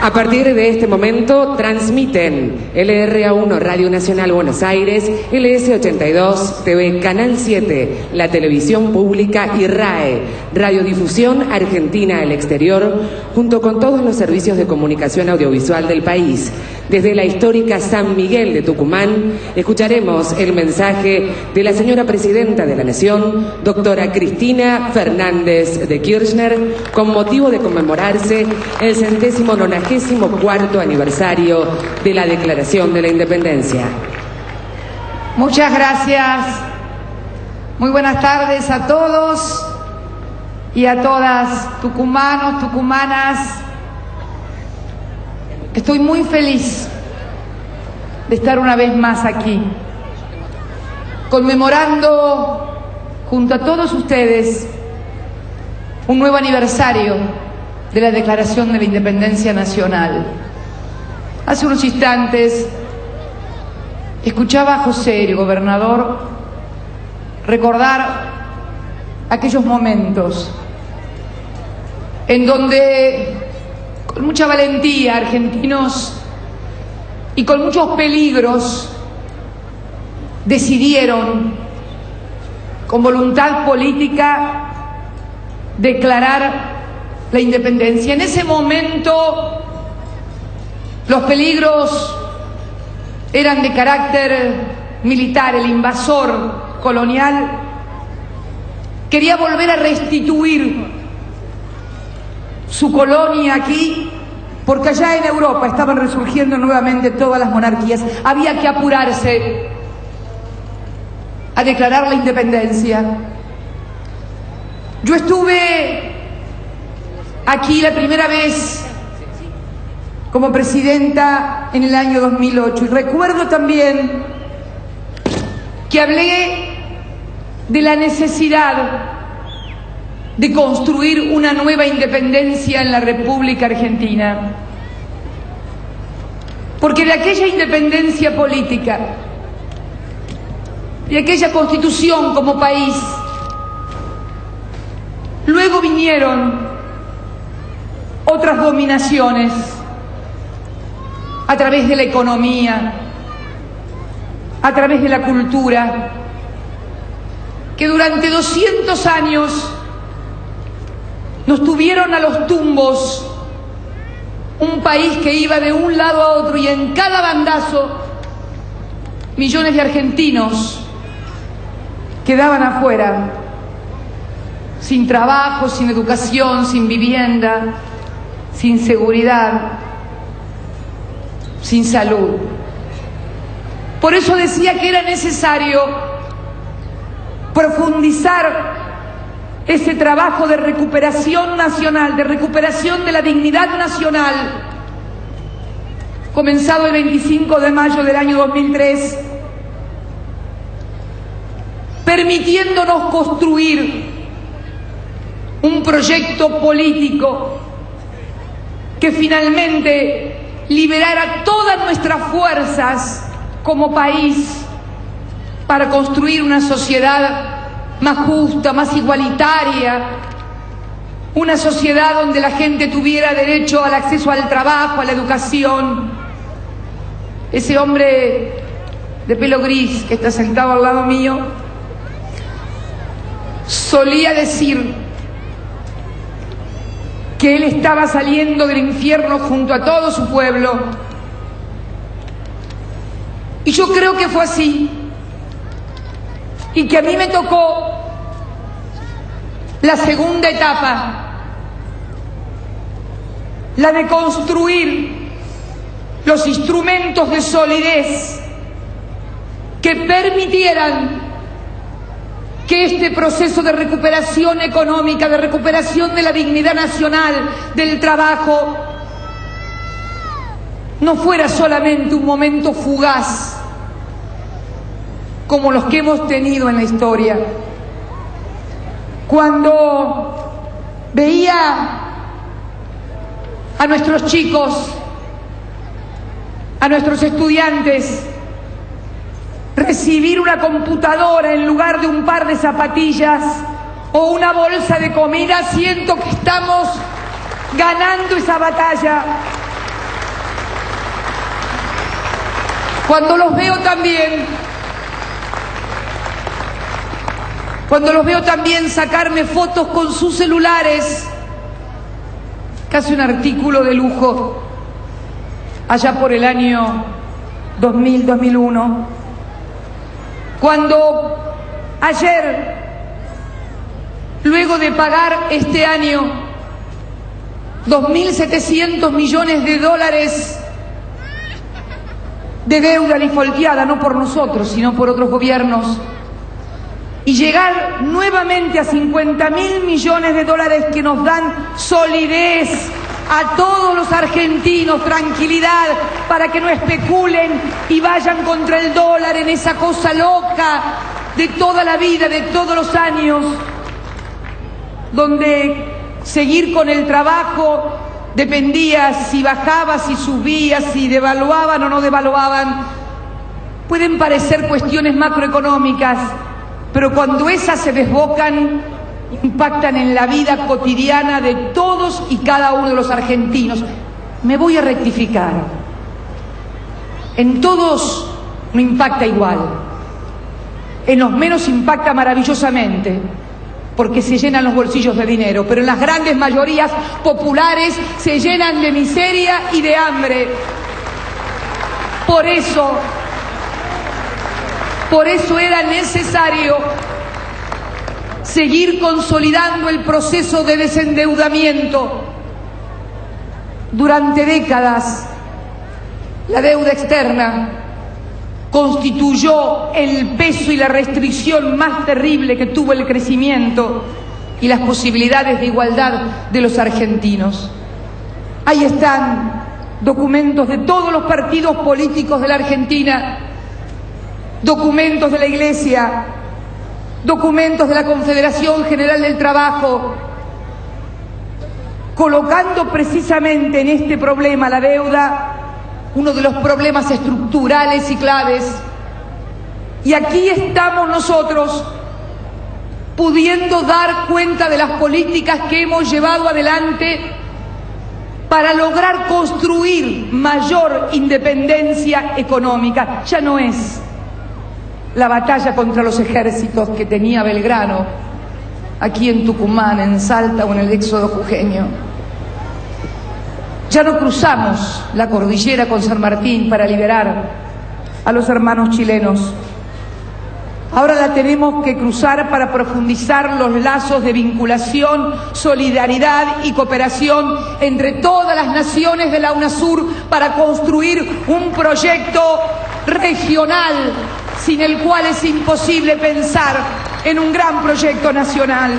A partir de este momento transmiten LRA1 Radio Nacional Buenos Aires, LS82 TV Canal 7, la televisión pública y RAE, Radiodifusión Argentina al Exterior, junto con todos los servicios de comunicación audiovisual del país. Desde la histórica San Miguel de Tucumán, escucharemos el mensaje de la señora Presidenta de la Nación, doctora Cristina Fernández de Kirchner, con motivo de conmemorarse el 194º aniversario de la Declaración de la Independencia. Muchas gracias. Muy buenas tardes a todos y a todas, tucumanos, tucumanas. Estoy muy feliz de estar una vez más aquí, conmemorando junto a todos ustedes un nuevo aniversario de la Declaración de la Independencia Nacional. Hace unos instantes escuchaba a José, el gobernador, recordar aquellos momentos en donde con mucha valentía argentinos y con muchos peligros decidieron con voluntad política declarar la independencia. En ese momento los peligros eran de carácter militar. El invasor colonial quería volver a restituir su colonia aquí, porque allá en Europa estaban resurgiendo nuevamente todas las monarquías. Había que apurarse a declarar la independencia. Yo estuve aquí la primera vez como presidenta en el año 2008 y recuerdo también que hablé de la necesidad de construir una nueva independencia en la República Argentina, porque de aquella independencia política, de aquella constitución como país, luego vinieron otras dominaciones a través de la economía, a través de la cultura, que durante 200 años nos tuvieron a los tumbos, un país que iba de un lado a otro y en cada bandazo millones de argentinos quedaban afuera, sin trabajo, sin educación, sin vivienda, sin seguridad, sin salud. Por eso decía que era necesario profundizar ese trabajo de recuperación nacional, de recuperación de la dignidad nacional, comenzado el 25 de mayo del año 2003, permitiéndonos construir un proyecto político que finalmente liberara todas nuestras fuerzas como país para construir una sociedad más justa, más igualitaria, una sociedad donde la gente tuviera derecho al acceso al trabajo, a la educación. Ese hombre de pelo gris que está sentado al lado mío solía decir que él estaba saliendo del infierno junto a todo su pueblo, y yo creo que fue así, y que a mí me tocó la segunda etapa, la de construir los instrumentos de solidez que permitieran que este proceso de recuperación económica, de recuperación de la dignidad nacional, del trabajo, no fuera solamente un momento fugaz como los que hemos tenido en la historia. Cuando veía a nuestros chicos, a nuestros estudiantes, recibir una computadora en lugar de un par de zapatillas o una bolsa de comida, siento que estamos ganando esa batalla Cuando los veo también sacarme fotos con sus celulares, casi un artículo de lujo, allá por el año 2000, 2001, cuando ayer, luego de pagar este año 2.700 millones de dólares de deuda defaulteada, no por nosotros, sino por otros gobiernos, y llegar nuevamente a 50.000 millones de dólares que nos dan solidez a todos los argentinos, tranquilidad, para que no especulen y vayan contra el dólar en esa cosa loca de toda la vida, de todos los años, donde seguir con el trabajo dependía si bajaba, si subía, si devaluaban o no devaluaban. Pueden parecer cuestiones macroeconómicas, pero cuando esas se desbocan, impactan en la vida cotidiana de todos y cada uno de los argentinos. Me voy a rectificar. En todos no impacta igual. En los menos impacta maravillosamente, porque se llenan los bolsillos de dinero, pero en las grandes mayorías populares se llenan de miseria y de hambre. Por eso era necesario seguir consolidando el proceso de desendeudamiento. Durante décadas, la deuda externa constituyó el peso y la restricción más terrible que tuvo el crecimiento y las posibilidades de igualdad de los argentinos. Ahí están documentos de todos los partidos políticos de la Argentina, documentos de la Iglesia, documentos de la Confederación General del Trabajo, colocando precisamente en este problema, la deuda, uno de los problemas estructurales y claves. Y aquí estamos nosotros pudiendo dar cuenta de las políticas que hemos llevado adelante para lograr construir mayor independencia económica. Ya no es la batalla contra los ejércitos que tenía Belgrano aquí en Tucumán, en Salta o en el éxodo jujeño. Ya no cruzamos la cordillera con San Martín para liberar a los hermanos chilenos. Ahora la tenemos que cruzar para profundizar los lazos de vinculación, solidaridad y cooperación entre todas las naciones de la UNASUR para construir un proyecto regional sin el cual es imposible pensar en un gran proyecto nacional.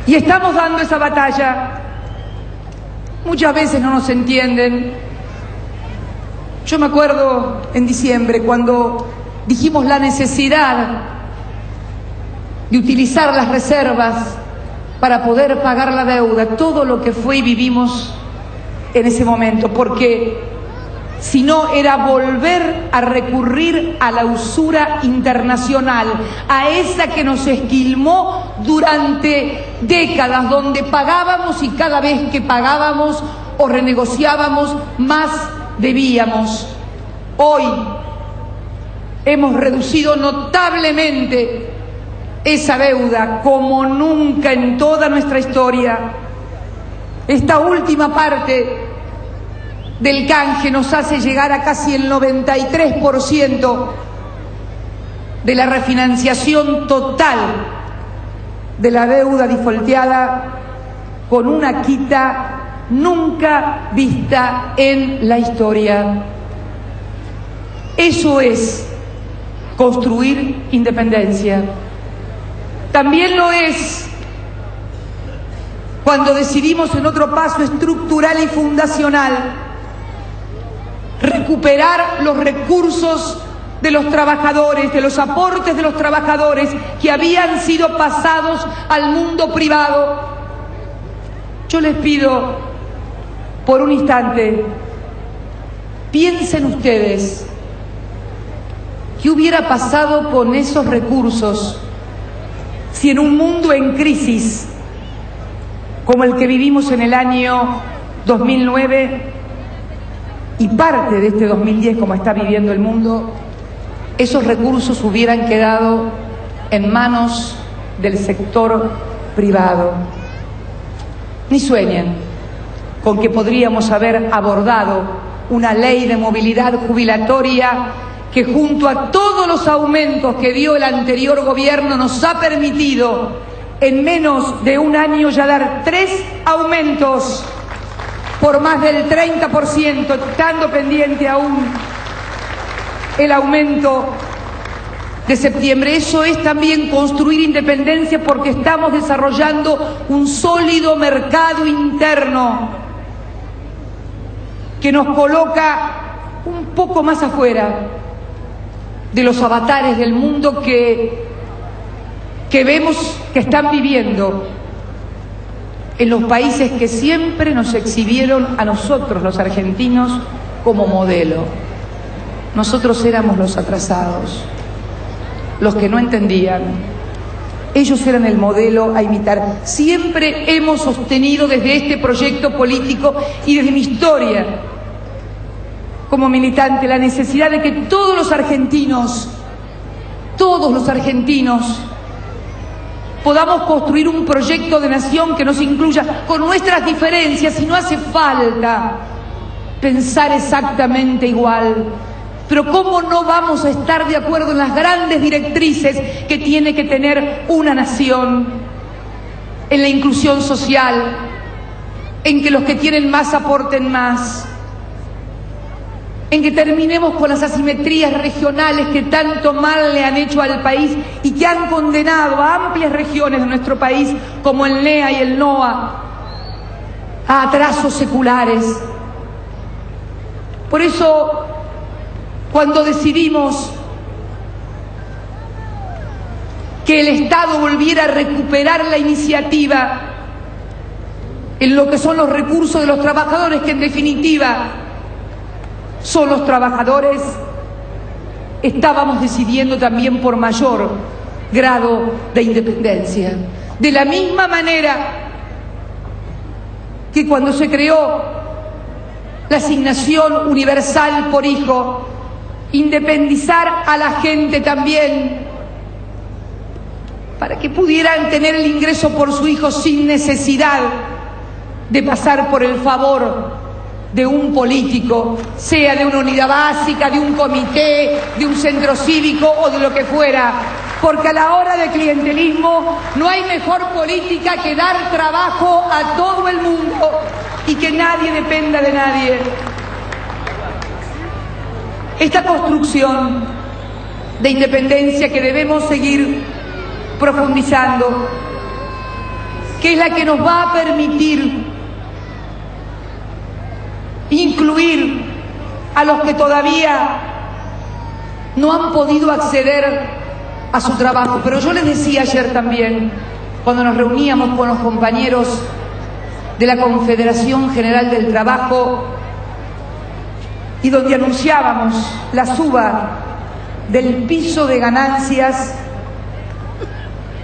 Y estamos dando esa batalla. Muchas veces no nos entienden. Yo me acuerdo en diciembre cuando dijimos la necesidad de utilizar las reservas para poder pagar la deuda, todo lo que fue y vivimos en ese momento, porque si no era volver a recurrir a la usura internacional, a esa que nos esquilmó durante décadas, donde pagábamos y cada vez que pagábamos o renegociábamos más debíamos. Hoy hemos reducido notablemente esa deuda como nunca en toda nuestra historia. Esta última parte del canje nos hace llegar a casi el 93% de la refinanciación total de la deuda defaulteada, con una quita nunca vista en la historia. Eso es construir independencia. También lo es cuando decidimos en otro paso estructural y fundacional recuperar los recursos de los trabajadores, de los aportes de los trabajadores que habían sido pasados al mundo privado. Yo les pido por un instante, piensen ustedes, ¿qué hubiera pasado con esos recursos si en un mundo en crisis como el que vivimos en el año 2009 y parte de este 2010, como está viviendo el mundo, esos recursos hubieran quedado en manos del sector privado. Ni sueñen con que podríamos haber abordado una ley de movilidad jubilatoria que, junto a todos los aumentos que dio el anterior gobierno, nos ha permitido en menos de un año ya dar 3 aumentos por más del 30%, estando pendiente aún el aumento de septiembre. Eso es también construir independencia, porque estamos desarrollando un sólido mercado interno que nos coloca un poco más afuera de los avatares del mundo que vemos que están viviendo en los países que siempre nos exhibieron a nosotros, los argentinos, como modelo. Nosotros éramos los atrasados, los que no entendían. Ellos eran el modelo a imitar. Siempre hemos sostenido desde este proyecto político y desde mi historia como militante la necesidad de que todos los argentinos, podamos construir un proyecto de nación que nos incluya con nuestras diferencias, y no hace falta pensar exactamente igual. Pero ¿cómo no vamos a estar de acuerdo en las grandes directrices que tiene que tener una nación? En la inclusión social, en que los que tienen más aporten más, en que terminemos con las asimetrías regionales que tanto mal le han hecho al país y que han condenado a amplias regiones de nuestro país, como el NEA y el NOA, a atrasos seculares. Por eso, cuando decidimos que el Estado volviera a recuperar la iniciativa en lo que son los recursos de los trabajadores, que en definitiva son los trabajadores, estábamos decidiendo también por mayor grado de independencia. De la misma manera que cuando se creó la asignación universal por hijo, independizar a la gente también para que pudieran tener el ingreso por su hijo sin necesidad de pasar por el favor de un político, sea de una unidad básica, de un comité, de un centro cívico o de lo que fuera, porque a la hora de clientelismo no hay mejor política que dar trabajo a todo el mundo y que nadie dependa de nadie. Esta construcción de independencia que debemos seguir profundizando, que es la que nos va a permitir incluir a los que todavía no han podido acceder a su trabajo. Pero yo les decía ayer también, cuando nos reuníamos con los compañeros de la Confederación General del Trabajo y donde anunciábamos la suba del piso de ganancias,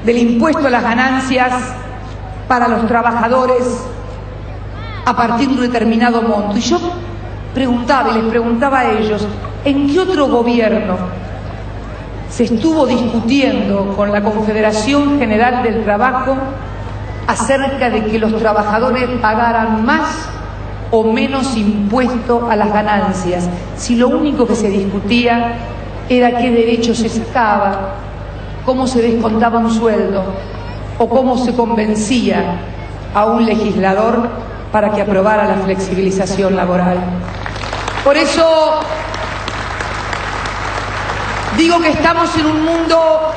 del impuesto a las ganancias para los trabajadores a partir de un determinado monto. Y yo preguntaba, y les preguntaba a ellos, ¿en qué otro gobierno se estuvo discutiendo con la Confederación General del Trabajo acerca de que los trabajadores pagaran más o menos impuesto a las ganancias, si lo único que se discutía era qué derecho se sacaba, cómo se descontaba un sueldo o cómo se convencía a un legislador para que aprobara la flexibilización laboral? Por eso digo que estamos en un mundo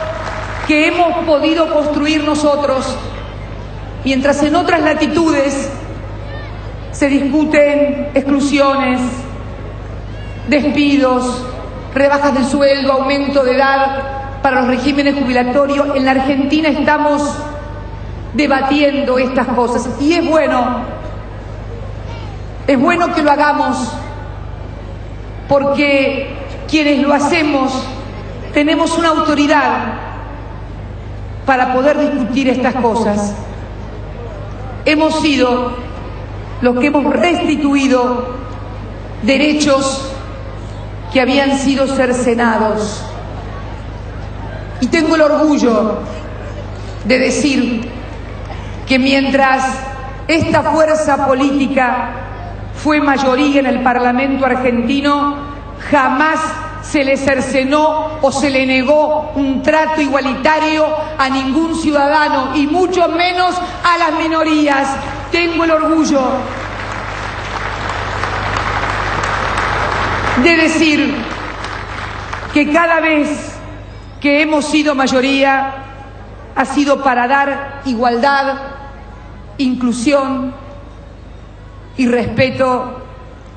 que hemos podido construir nosotros, mientras en otras latitudes se discuten exclusiones, despidos, rebajas de sueldo, aumento de edad para los regímenes jubilatorios. En la Argentina estamos debatiendo estas cosas y es bueno que lo hagamos, porque quienes lo hacemos tenemos una autoridad para poder discutir estas cosas. Hemos sido los que hemos restituido derechos que habían sido cercenados. Y tengo el orgullo de decir que mientras esta fuerza política fue mayoría en el Parlamento argentino, jamás se le cercenó o se le negó un trato igualitario a ningún ciudadano y mucho menos a las minorías. Tengo el orgullo de decir que cada vez que hemos sido mayoría ha sido para dar igualdad, inclusión y respeto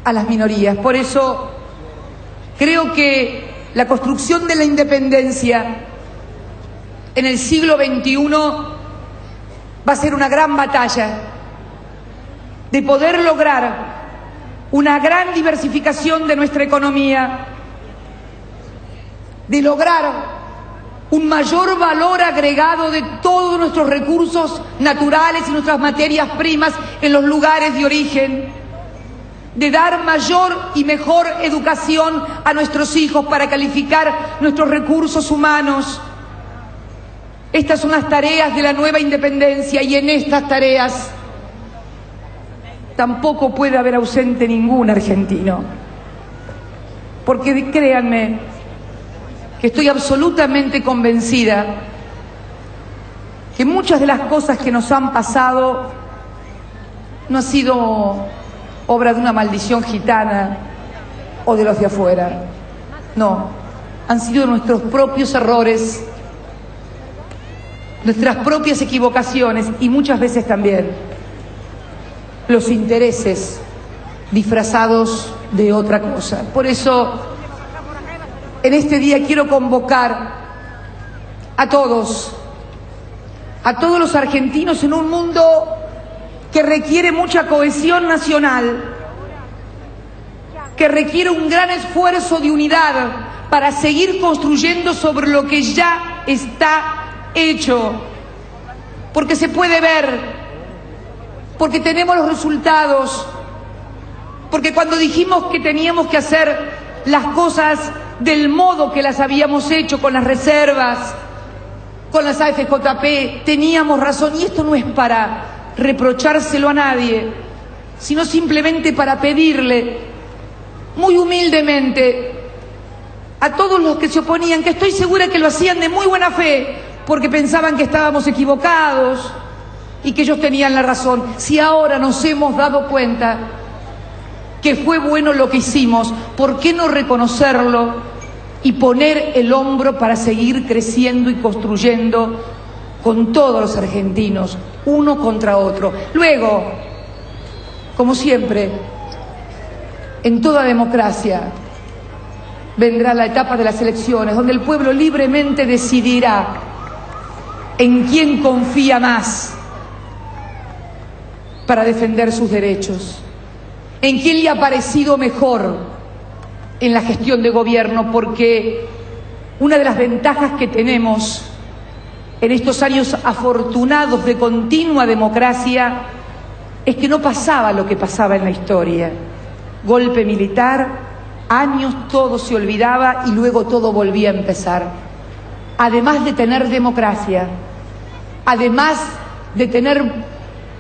a las minorías. Por eso creo que la construcción de la independencia en el siglo XXI va a ser una gran batalla de poder lograr una gran diversificación de nuestra economía, de lograr un mayor valor agregado de todos nuestros recursos naturales y nuestras materias primas en los lugares de origen, de dar mayor y mejor educación a nuestros hijos para calificar nuestros recursos humanos. Estas son las tareas de la nueva independencia y en estas tareas tampoco puede haber ausente ningún argentino. Porque créanme que estoy absolutamente convencida que muchas de las cosas que nos han pasado no ha sido obra de una maldición gitana o de los de afuera. No, han sido nuestros propios errores, nuestras propias equivocaciones y muchas veces también los intereses disfrazados de otra cosa. Por eso, en este día quiero convocar a todos los argentinos en un mundo que requiere mucha cohesión nacional, que requiere un gran esfuerzo de unidad para seguir construyendo sobre lo que ya está hecho, porque se puede ver, porque tenemos los resultados, porque cuando dijimos que teníamos que hacer las cosas del modo que las habíamos hecho, con las reservas, con las AFJP, teníamos razón. Y esto no es para reprochárselo a nadie, sino simplemente para pedirle muy humildemente a todos los que se oponían, que estoy segura que lo hacían de muy buena fe, porque pensaban que estábamos equivocados y que ellos tenían la razón. Si ahora nos hemos dado cuenta que fue bueno lo que hicimos, ¿por qué no reconocerlo y poner el hombro para seguir creciendo y construyendo con todos los argentinos, uno contra otro? Luego, como siempre, en toda democracia vendrá la etapa de las elecciones, donde el pueblo libremente decidirá en quién confía más para defender sus derechos, en quién le ha parecido mejor en la gestión de gobierno, porque una de las ventajas que tenemos en estos años afortunados de continua democracia es que no pasaba lo que pasaba en la historia. Golpe militar, años todo se olvidaba y luego todo volvía a empezar. Además de tener democracia, además de tener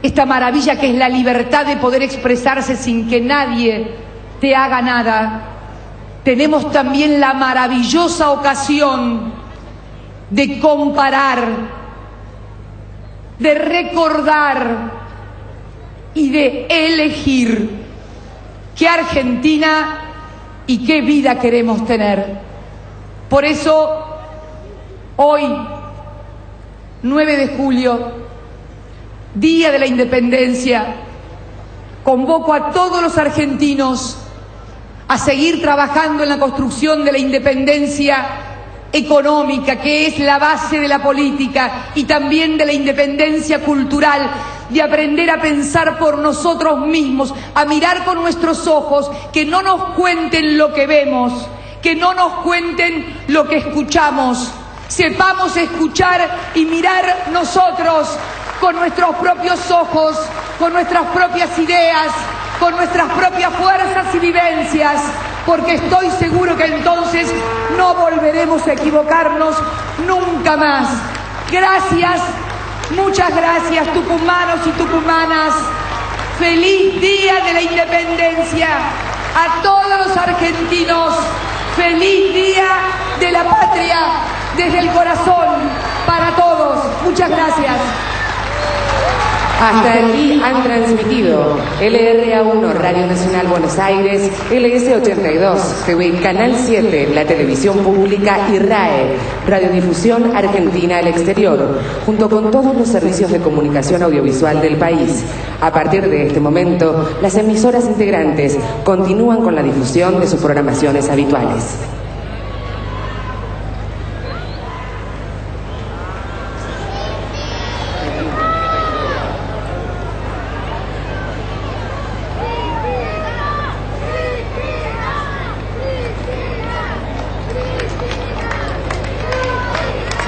esta maravilla que es la libertad de poder expresarse sin que nadie te haga nada, tenemos también la maravillosa ocasión de comparar, de recordar y de elegir qué Argentina y qué vida queremos tener. Por eso, hoy, 9 de julio, Día de la Independencia, convoco a todos los argentinos a seguir trabajando en la construcción de la independencia económica, que es la base de la política, y también de la independencia cultural, de aprender a pensar por nosotros mismos, a mirar con nuestros ojos, que no nos cuenten lo que vemos, que no nos cuenten lo que escuchamos. Sepamos escuchar y mirar nosotros con nuestros propios ojos con nuestras propias ideas, con nuestras propias fuerzas y vivencias, porque estoy seguro que entonces no volveremos a equivocarnos nunca más. Gracias, muchas gracias, tucumanos y tucumanas. Feliz Día de la Independencia a todos los argentinos. Feliz Día de la Patria desde el corazón para todos. Muchas gracias. Hasta aquí han transmitido LRA1 Radio Nacional Buenos Aires, LS82 TV Canal 7, la televisión pública y RAE, Radiodifusión Argentina al Exterior, junto con todos los servicios de comunicación audiovisual del país. A partir de este momento, las emisoras integrantes continúan con la difusión de sus programaciones habituales.